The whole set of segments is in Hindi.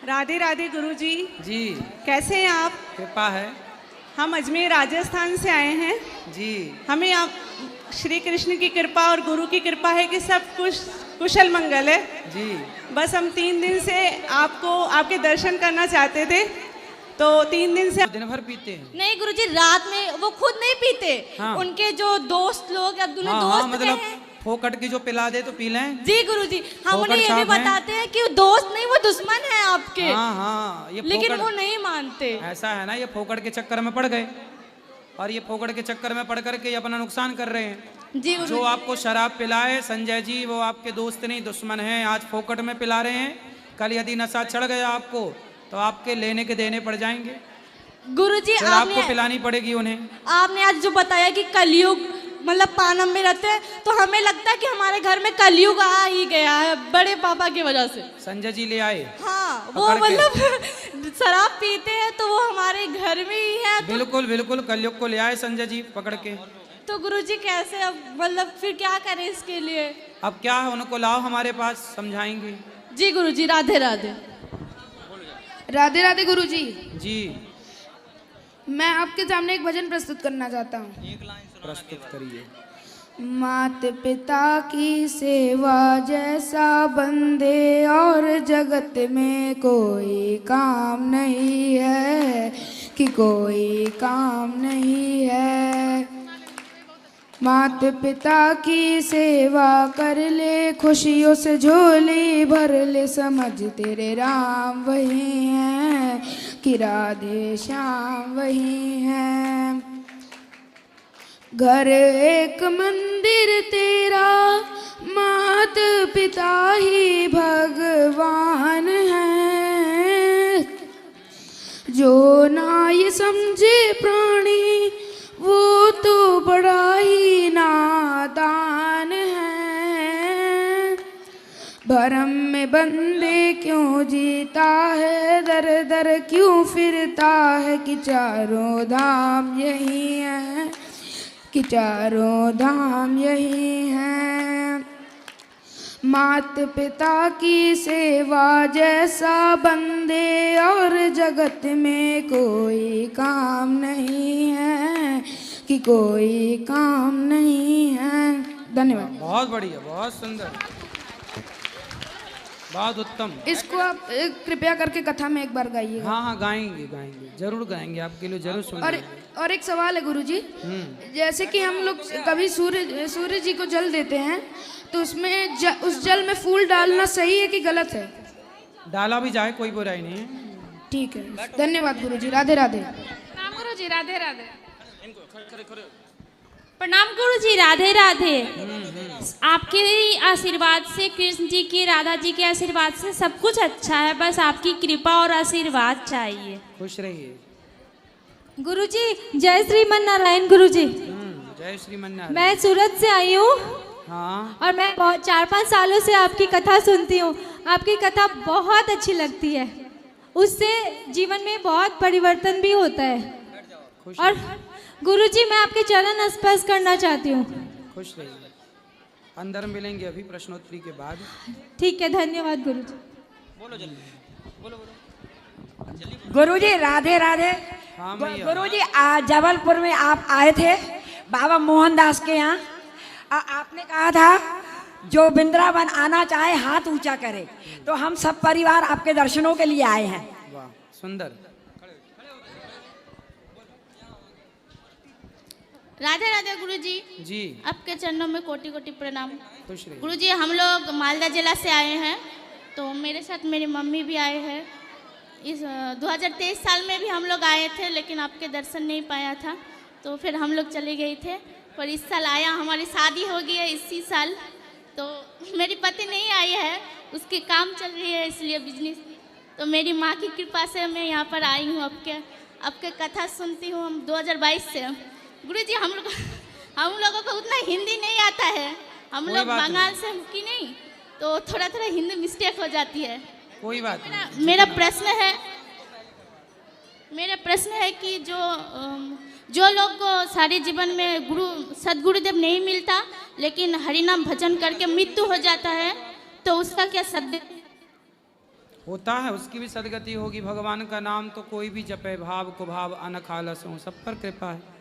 राधे राधे गुरुजी। जी कैसे हैं आप? कृपा है हम अजमेर राजस्थान से आए हैं जी। हमें आप श्री कृष्ण की कृपा और गुरु की कृपा है कि सब कुछ कुशल मंगल है जी। बस हम 3 दिन से आपको आपके दर्शन करना चाहते थे, तो 3 दिन से दिन भर पीते हैं? नहीं गुरुजी, रात में वो खुद नहीं पीते। हाँ। उनके जो दोस्त लोग या हाँ, दोस्त मतलब हैं। फोकट की जो पिला दे तो पी लें। जी गुरुजी, हम उन्हें ये भी बताते हैं कि वो दोस्त नहीं, वो दुश्मन है आपके। हाँ हाँ, ये लेकिन वो नहीं मानते। ऐसा है ना, ये फोकट के चक्कर में पड़ गए और ये फोकट के चक्कर में पड़ करके ये अपना नुकसान कर रहे हैं। जी जो आपको शराब पिलाए संजय जी, वो आपके दोस्त नहीं दुश्मन हैं। आज फोकट में पिला रहे हैं, कल यदि नशा चढ़ गया आपको तो आपके लेने के देने पड़ जाएंगे गुरुजी। आपको पिलानी पड़ेगी उन्हें। आपने आज जो बताया कि कलयुग मतलब पानम में रहते हैं, तो हमें लगता है कि हमारे घर में कलयुग आ ही गया है बड़े पापा की वजह से। संजय जी ले आए। हाँ, वो मतलब शराब पीते हैं तो वो हमारे घर में ही है। तो बिल्कुल बिल्कुल, कलयुग को ले आए संजय जी पकड़ के। तो गुरुजी कैसे, अब मतलब फिर क्या करें इसके लिए? अब क्या है, उनको लाओ हमारे पास, समझाएंगे। जी गुरुजी, राधे राधे। राधे राधे गुरुजी। जी मैं आपके सामने एक भजन प्रस्तुत करना चाहता हूँ। प्रस्तुत करिए। मात पिता की सेवा जैसा बंदे और जगत में कोई काम नहीं है, कि कोई काम नहीं है। मात पिता की सेवा कर ले, खुशियों से झोली भर ले, समझ तेरे राम वही हैं, कि राधे श्याम वही हैं। घर एक मंदिर तेरा, मात पिता ही भगवान हैं। जो ना ये समझे प्राणी, वो तो बड़ा ही नादान है। भरम में बंदे क्यों जीता है, दर दर क्यों फिरता है, कि चारों धाम यही है, कि चारों धाम यही हैं। मात पिता की सेवा जैसा बंदे और जगत में कोई काम नहीं है, कि कोई काम नहीं है। धन्यवाद। बहुत बढ़िया, बहुत सुंदर, बहुत उत्तम। इसको आप कृपया करके कथा में एक बार गाइए। हाँ हाँ, गाएंगे गाएंगे, जरूर गाएंगे, आपके लिए जरूर सुनेंगे। और एक सवाल है गुरुजी, जैसे कि हम लोग कभी सूर्य जी को जल देते हैं, तो उसमें उस जल में फूल डालना सही है कि गलत है? डाला भी जाए, कोई बुराई नहीं है। ठीक है, धन्यवाद गुरुजी। राधे राधे। प्रणाम गुरुजी, राधे राधे। प्रणाम गुरुजी, राधे राधे। आपके आशीर्वाद से, कृष्ण जी की, राधा जी के आशीर्वाद से सब कुछ अच्छा है, बस आपकी कृपा और आशीर्वाद चाहिए। खुश रहिए। गुरुजी जय श्रीमन नारायण। गुरुजी जय श्रीमन नारायण। मैं सूरत से आई हूँ। हाँ, और मैं 4-5 सालों से आपकी कथा सुनती हूँ। आपकी कथा बहुत अच्छी लगती है, उससे जीवन में बहुत परिवर्तन भी होता है। और गुरुजी मैं आपके चरण स्पर्श करना चाहती हूँ। खुश रहिए, अंदर मिलेंगे अभी प्रश्नोत्तरी के बाद। ठीक है, धन्यवाद गुरुजी। बोलो जल्दी, बोलो बोलो। गुरुजी राधे राधे। हाँ मैया। गुरुजी जबलपुर में आप आए थे बाबा मोहनदास के यहाँ, आपने कहा था जो वृंदावन आना चाहे हाथ ऊंचा करे, तो हम सब परिवार आपके दर्शनों के लिए आए हैं। वाह सुंदर। राधे राधे गुरुजी। जी आपके चरणों में कोटि कोटि प्रणाम। खुश रहिए। गुरुजी हम लोग मालदा जिला से आए हैं, तो मेरे साथ मेरी मम्मी भी आए हैं। इस 2023 साल में भी हम लोग आए थे, लेकिन आपके दर्शन नहीं पाया था, तो फिर हम लोग चले गए थे। पर इस साल आया, हमारी शादी हो गई है इसी साल, तो मेरी पति नहीं आई है, उसके काम चल रही है इसलिए बिजनेस, तो मेरी माँ की कृपा से मैं यहाँ पर आई हूँ। आपके कथा सुनती हूँ हम 2022 से। गुरुजी हम लोगों को उतना हिंदी नहीं आता है, हम लोग बंगाल से की नहीं, तो थोड़ा थोड़ा हिंदी मिस्टेक हो जाती है। कोई बात नहीं। मेरा प्रश्न है कि जो लोग को सारे जीवन में सदगुरुदेव नहीं मिलता, लेकिन हरिनाम भजन करके मृत्यु हो जाता है, तो उसका क्या सद? होता है, उसकी भी सदगति होगी। भगवान का नाम तो कोई भी जपे, भाव को भाव अनख आलस हो, सब पर कृपा है।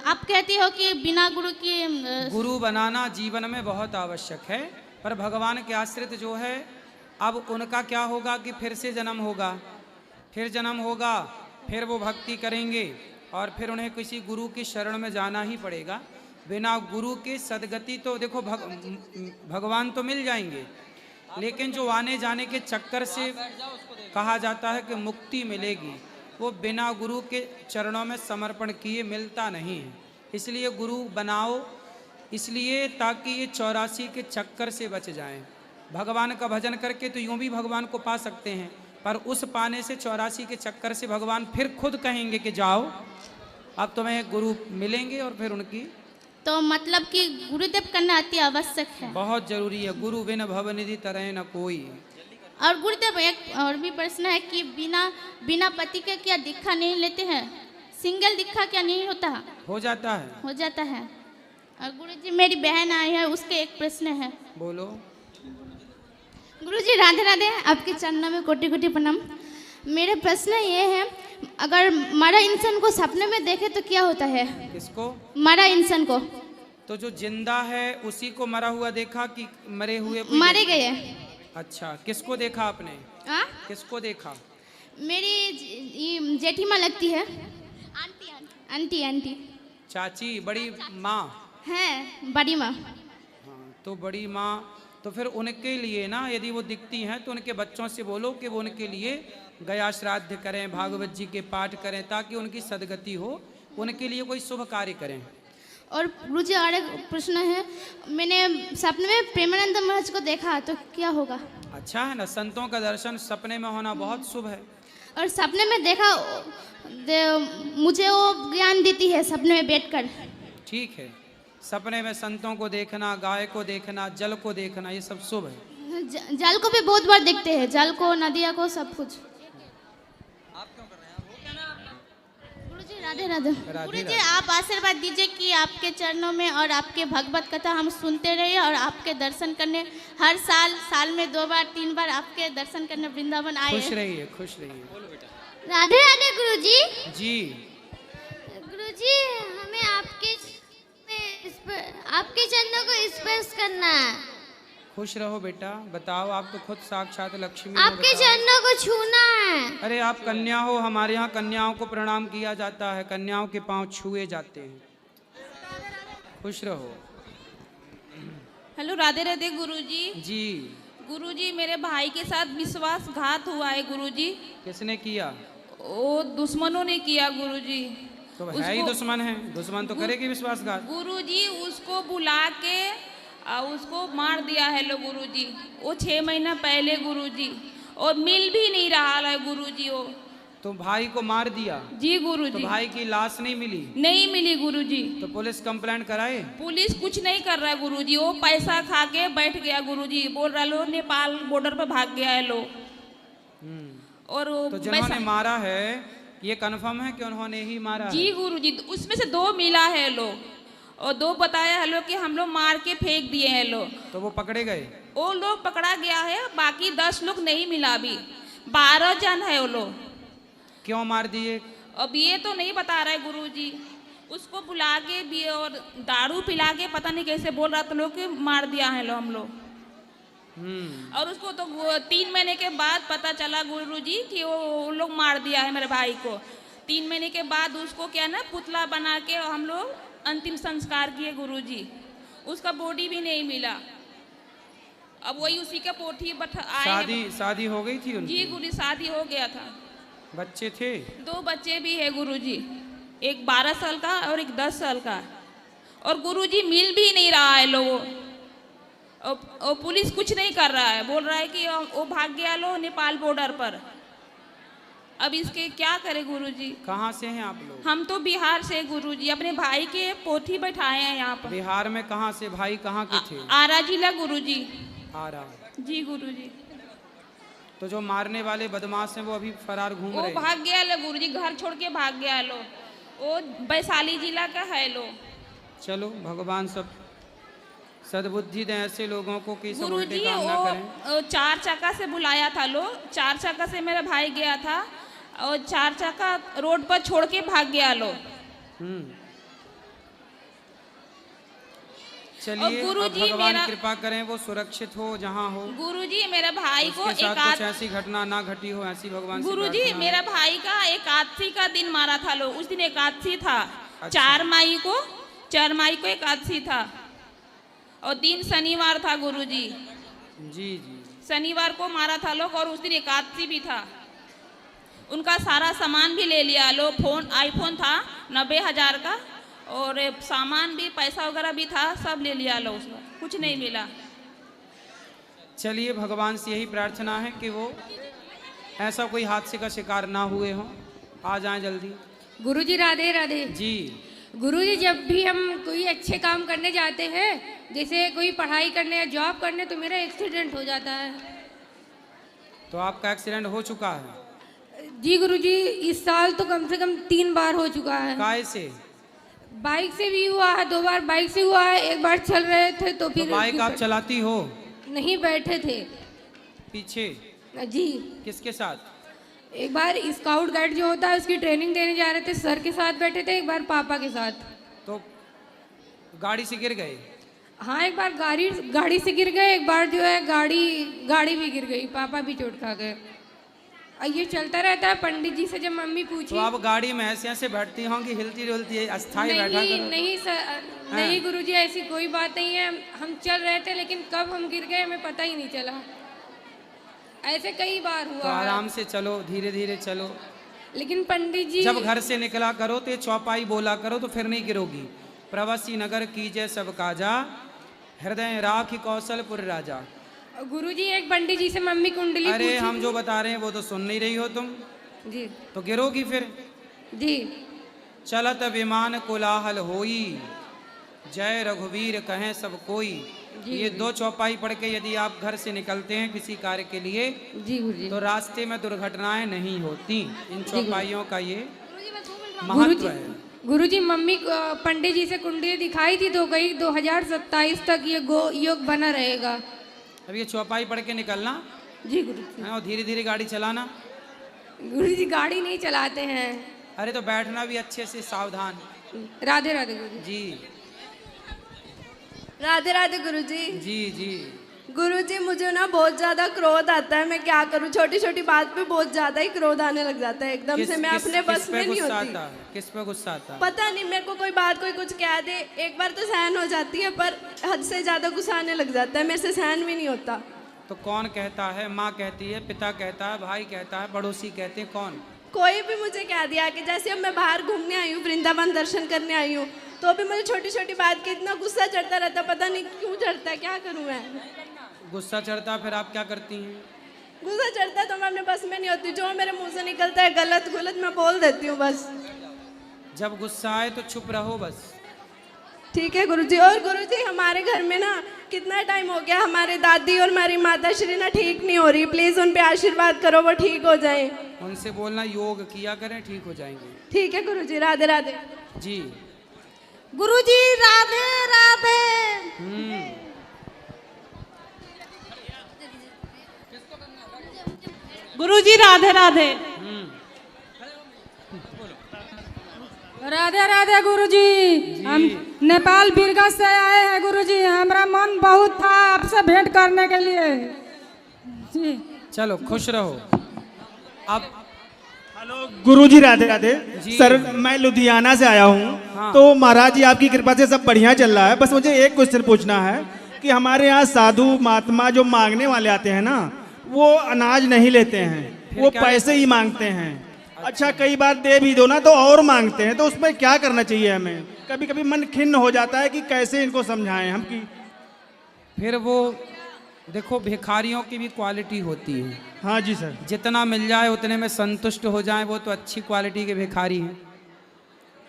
आप कहते हो कि बिना गुरु की गुरु बनाना जीवन में बहुत आवश्यक है, पर भगवान के आश्रित जो है, अब उनका क्या होगा कि फिर से जन्म होगा, फिर जन्म होगा, फिर वो भक्ति करेंगे और फिर उन्हें किसी गुरु की शरण में जाना ही पड़ेगा। बिना गुरु के सदगति तो देखो भगवान तो मिल जाएंगे, लेकिन जो आने जाने के चक्कर से कहा जाता है कि मुक्ति मिलेगी, वो बिना गुरु के चरणों में समर्पण किए मिलता नहीं है। इसलिए गुरु बनाओ, इसलिए ताकि ये 84 के चक्कर से बच जाएं। भगवान का भजन करके तो यूं भी भगवान को पा सकते हैं, पर उस पाने से 84 के चक्कर से भगवान फिर खुद कहेंगे कि जाओ, अब तुम्हें गुरु मिलेंगे और फिर उनकी। तो मतलब कि गुरुदेव करना अति आवश्यक है, बहुत जरूरी है। गुरु बिन भवनिधि तरह न कोई। और गुरुदेव एक और भी प्रश्न है कि बिना पति के क्या दीक्षा नहीं लेते हैं? सिंगल दीक्षा क्या नहीं होता? हो जाता है, हो जाता है। और गुरुजी मेरी बहन आई है, उसके एक प्रश्न है। बोलो। गुरुजी राधे राधे, आपके चरणों में कोटि कोटि प्रणाम। मेरा प्रश्न ये है, अगर मरा इंसान को सपने में देखे तो क्या होता है? किसको? मरा इंसान को। तो जो जिंदा है उसी को मरा हुआ देखा कि मरे हुए को? मारे गए। अच्छा, किसको देखा आपने? किसको देखा? मेरी जेठीमाँ लगती है, आंटी आंटी चाची, बड़ी माँ है, बड़ी माँ। हाँ, तो बड़ी माँ, तो फिर उनके लिए ना, यदि वो दिखती हैं तो उनके बच्चों से बोलो कि वो उनके लिए गया श्राद्ध करें, भागवत जी के पाठ करें, ताकि उनकी सदगति हो, उनके लिए कोई शुभ कार्य करें। और गुरुजी और एक प्रश्न है, मैंने सपने में प्रेमानंद महाराज को देखा, तो क्या होगा? अच्छा है ना, संतों का दर्शन सपने में होना बहुत शुभ है। और सपने में देखा, मुझे वो ज्ञान देती है सपने में बैठकर। ठीक है, सपने में संतों को देखना, गाय को देखना, जल को देखना, ये सब शुभ है। जल को भी बहुत बार देखते हैं, जल को, नदिया को, सब कुछ। गुरुजी राधे राधे। गुरुजी आप आशीर्वाद दीजिए कि आपके चरणों में और आपके भगवत कथा हम सुनते रहिए और आपके दर्शन करने हर साल में 2 बार 3 बार आपके दर्शन करने वृंदावन आए। खुश रहिए, खुश रहिए। राधे राधे गुरुजी। जी गुरुजी, हमें आपके चरणों को स्पर्श करना है। खुश रहो बेटा, बताओ, आप तो खुद साक्षात लक्ष्मी हो, आपके बताओ। चरणों को छूना है। अरे आप कन्या हो, हमारे यहाँ कन्याओं को प्रणाम किया जाता है, कन्याओं के पांव छुए जाते हैं। खुश रहो। हेलो, राधे राधे गुरुजी। जी गुरुजी, मेरे भाई के साथ विश्वासघात हुआ है गुरुजी। किसने किया? वो दुश्मनों ने किया गुरुजी। तो है ही दुश्मन है, दुश्मन तो करेगी विश्वासघात। गुरुजी उसको बुला के उसको मार दिया है लो गुरुजी। वो 6 महीना पहले गुरुजी, और मिल भी नहीं रहा है गुरुजी वो। तो भाई को मार दिया? जी गुरुजी। तो भाई की लाश नहीं मिली? नहीं मिली गुरुजी। तो पुलिस कंप्लेंट कराए? पुलिस कुछ नहीं कर रहा है गुरुजी, वो पैसा खा के बैठ गया गुरुजी, बोल रहा लो नेपाल बॉर्डर पर भाग गया है लो। और तो जिन्होंने मारा है ये कंफर्म है कि उन्होंने ही मारा? जी गुरुजी, उसमें से 2 मिला है लो, और 2 बताया है लो कि हम लोग मार के फेंक दिए हैं लो। तो वो पकड़े गए? वो लोग पकड़ा गया है, बाकी 10 लोग नहीं मिला अभी। 12 जन है वो लोग। क्यों मार दिए? अब ये तो नहीं बता रहा है गुरुजी। उसको बुला के भी और दारू पिला के पता नहीं कैसे बोल रहा था लोग कि मार दिया है लो हम लोग। और उसको तो 3 महीने के बाद पता चला गुरुजी कि वो लोग मार दिया है मेरे भाई को। 3 महीने के बाद उसको क्या ना पुतला बना के हम लोग अंतिम संस्कार किए गुरुजी। उसका बॉडी भी नहीं मिला। अब वही उसी का पोथी आए। शादी हो गई थी उनकी? जी गुरुजी, शादी हो गया था। बच्चे थे? 2 बच्चे भी है गुरुजी, एक 12 साल का और एक 10 साल का। और गुरुजी मिल भी नहीं रहा है लोगों, और पुलिस कुछ नहीं कर रहा है, बोल रहा है कि वो भाग गया लो नेपाल बॉर्डर पर। अब इसके क्या करे गुरुजी? कहाँ से हैं आप लोग? हम तो बिहार से गुरुजी, अपने भाई के पोथी बैठाए हैं यहाँ पर। बिहार में कहाँ से? भाई कहाँ के थे? आरा जिला गुरुजी। आरा? जी गुरुजी। तो जो मारने वाले बदमाश हैं वो अभी फरार घूम रहे हैं? वो भाग गया लो गुरुजी, घर छोड़ के भाग गया लो। वो वैशाली जिला का है लो। चलो भगवान सब सद्बुद्धि दें ऐसे लोगों को कि सब गुरु उल्टे जी काम ना करें। वो 4 चक्का से बुलाया था लोग, 4 चक्का से मेरा भाई गया था और 4 चक्का रोड पर छोड़ के भाग गया लोग। चलिए और गुरु अब जी भगवान मेरा- कृपा करें वो सुरक्षित हो जहाँ हो, गुरुजी मेरे भाई को उसके साथ एक कुछ ऐसी घटना ना घटी हो, ऐसी भगवान से गुरुजी प्रार्थना है। मेरा भाई का एकादशी का दिन मारा था लोग, उस दिन एकादशी था। अच्छा। 4 मई को एकादशी था और दिन शनिवार था गुरुजी। जी जी शनिवार को मारा था लोग और उस दिन एकादशी भी था। उनका सारा सामान भी ले लिया लोग, फोन आईफोन था 90,000 का और सामान भी पैसा वगैरह भी था, सब ले लिया लोग, उसका कुछ नहीं मिला। चलिए भगवान से यही प्रार्थना है कि वो ऐसा कोई हादसे का शिकार ना हुए हो, आ जाएं जल्दी। गुरुजी राधे राधे। जी गुरुजी जब भी हम कोई अच्छे काम करने जाते हैं, जैसे कोई पढ़ाई करने या जॉब करने, तो मेरा एक्सीडेंट हो जाता है। तो आपका एक्सीडेंट हो चुका है? जी गुरुजी इस साल तो कम से कम 3 बार हो चुका है। काय से? बाइक से भी हुआ है, 2 बार बाइक से हुआ है, 1 बार चल रहे थे तो फिर बाइक आप चलाती हो? नहीं, बैठे थे पीछे? जी। किसके साथ? एक बार स्काउट गाइड जो होता है उसकी ट्रेनिंग देने जा रहे थे, सर के साथ बैठे थे, एक बार पापा के साथ। तो गाड़ी से गिर गए? हाँ, एक बार गाड़ी से गिर गए, एक बार जो है गाड़ी भी गिर गई, पापा भी चोट खा गए। ये चलता रहता है। पंडित जी से जब मम्मी पूछी तो आप गाड़ी में ऐसे बैठती होंगी, हिलती डुलती अस्थाई बैठा नहीं करो। नहीं सर, नहीं गुरुजी ऐसी कोई बात नहीं है। हम चल रहे थे लेकिन कब हम गिर गए हमें पता ही नहीं चला। ऐसे कई बार हुआ तो है। आराम से चलो, धीरे धीरे चलो। लेकिन पंडित जी जब घर से निकला करो तो ये चौपाई बोला करो, तो फिर नहीं गिरोगी। प्रवासी नगर कीजिए सब काजा, हृदय राखी कौशलपुर राजा। गुरुजी एक पंडित जी से मम्मी कुंडली अरे पूछी हम जो बता रहे हैं वो तो सुन नहीं रही हो तुम, जी तो गिरोगी फिर। जी। चलत विमान कोलाहल होई, जय रघुवीर कहें सब कोई। ये 2 चौपाई पढ़ के यदि आप घर से निकलते हैं किसी कार्य के लिए, जी गुरुजी। तो रास्ते में दुर्घटनाएं नहीं होती। इन चौपाइयों का ये महत्व है। गुरुजी मम्मी पंडित जी से कुंडली दिखाई थी तो गई 2027 तक ये योग बना रहेगा। अब ये चौपाई पढ़ के निकलना जी गुरुजी। है और धीरे धीरे गाड़ी चलाना। गुरुजी गाड़ी नहीं चलाते हैं। अरे तो बैठना भी अच्छे से सावधान। राधे राधे गुरुजी। जी राधे राधे गुरुजी। जी जी गुरुजी मुझे ना बहुत ज्यादा क्रोध आता है, मैं क्या करूं, छोटी छोटी बात पे बहुत ज्यादा ही क्रोध आने लग जाता है एकदम से। मैं अपने बस में नहीं होती। किस पे गुस्सा आता है? पता नहीं, मेरे को कोई बात कोई कुछ कह दे, एक बार तो सहन हो जाती है पर हद से ज्यादा गुस्सा आने लग जाता है, मेरे से सहन भी नहीं होता। तो कौन कहता है? माँ कहती है, पिता कहता है, भाई कहता है, पड़ोसी कहते हैं, कौन? कोई भी मुझे कह दिया कि जैसे अब मैं बाहर घूमने आई हूँ, वृंदावन दर्शन करने आई हूँ, तो भी मुझे छोटी छोटी बात के इतना गुस्सा चढ़ता रहता, पता नहीं क्यों चढ़ता है, क्या करूँ मैं। गुस्सा चढ़ता फिर आप क्या करती हैं? गुस्सा चढ़ता है तो मैं अपने बस में नहीं होती, जो मेरे मुंह से निकलता है गलत गलत मैं बोल देती हूँ बस। जब गुस्सा आए तो चुप रहो बस। ठीक है गुरुजी। और गुरुजी हमारे घर में ना कितना टाइम हो गया, हमारे दादी और हमारी माता श्री ना ठीक नहीं हो रही, प्लीज उन पे आशीर्वाद करो वो ठीक हो जाए। उनसे बोलना योग किया करें, ठीक हो जाएंगे। ठीक है गुरुजी। राधे राधे। जी गुरुजी राधे राधे। गुरुजी राधे राधे। राधे राधे गुरुजी। हम नेपाल बीरगंज से आए हैं गुरुजी, हमारा मन बहुत था आपसे भेंट करने के लिए जी। चलो खुश रहो। अब हेलो गुरुजी राधे राधे। जी। सर मैं लुधियाना से आया हूँ। हाँ। तो महाराज जी आपकी कृपा से सब बढ़िया चल रहा है, बस मुझे एक क्वेश्चन पूछना है कि हमारे यहाँ साधु महात्मा जो मांगने वाले आते हैं ना, वो अनाज नहीं लेते हैं, वो पैसे ही मांगते हैं। अच्छा कई बार दे भी दो ना तो और मांगते हैं, तो उसमें क्या करना चाहिए हमें? कभी कभी मन खिन्न हो जाता है कि कैसे इनको समझाएं हम कि। फिर वो देखो भिखारियों की भी क्वालिटी होती है। हाँ जी सर। जितना मिल जाए उतने में संतुष्ट हो जाए वो तो अच्छी क्वालिटी के भिखारी हैं।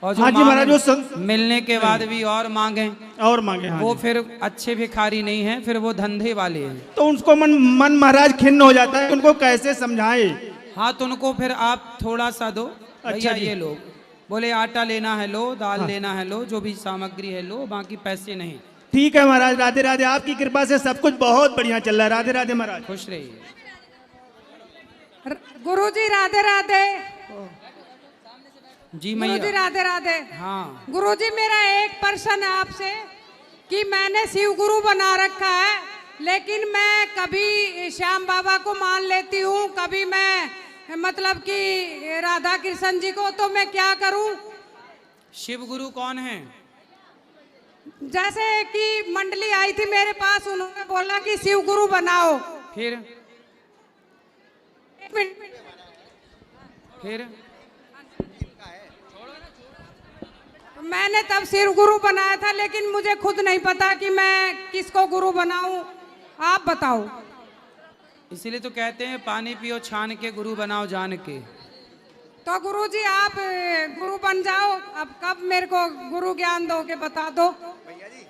और जो हाँ जी महाराज, मिलने के बाद भी और मांगे हाँ वो जी। फिर अच्छे भिखारी नहीं हैं, फिर वो धंधे वाले हैं। तो उनको मन महाराज खिन्न हो जाता है, उनको कैसे समझाएं? हाँ तो उनको फिर आप थोड़ा सा दो। अच्छा जी। ये लोग बोले आटा लेना है लो, दाल लेना है लो, जो भी सामग्री है लो, बाकी पैसे नहीं। ठीक है महाराज, राधे राधे। आपकी कृपा से सब कुछ बहुत बढ़िया चल रहा है। राधे राधे महाराज। खुश रहिए। गुरुजी राधे राधे। जी गुरुजी मैया। राधे राधे। हाँ गुरुजी मेरा एक प्रश्न है आपसे कि मैंने शिव गुरु बना रखा है, लेकिन मैं कभी श्याम बाबा को मान लेती हूँ, कभी मैं मतलब कि राधा कृष्ण जी को, तो मैं क्या करूँ? शिव गुरु कौन है? जैसे कि मंडली आई थी मेरे पास, उन्होंने बोला कि शिव गुरु बनाओ। फिर एक मिनट। फिर मैंने तब शिव गुरु बनाया था, लेकिन मुझे खुद नहीं पता कि मैं किसको गुरु बनाऊं। आप बताओ। इसीलिए तो कहते हैं पानी पियो छान के, गुरु बनाओ जान के। तो गुरुजी आप गुरु बन जाओ। अब कब मेरे को गुरु ज्ञान दोगे बता दो।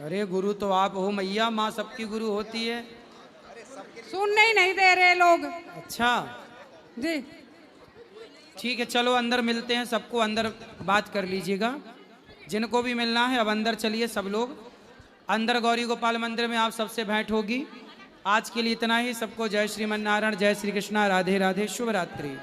अरे गुरु तो आप हो मैया, माँ सबकी गुरु होती है। सुनने ही नहीं दे रहे लोग। अच्छा जी ठीक है, चलो अंदर मिलते हैं, सबको अंदर बात कर लीजिएगा। जिनको भी मिलना है अब अंदर चलिए सब लोग। अंदर गौरी गोपाल मंदिर में आप सबसे भेंट होगी। आज के लिए इतना ही। सबको जय श्रीमन नारायण, जय श्री कृष्णा, राधे राधे, शुभ रात्रि।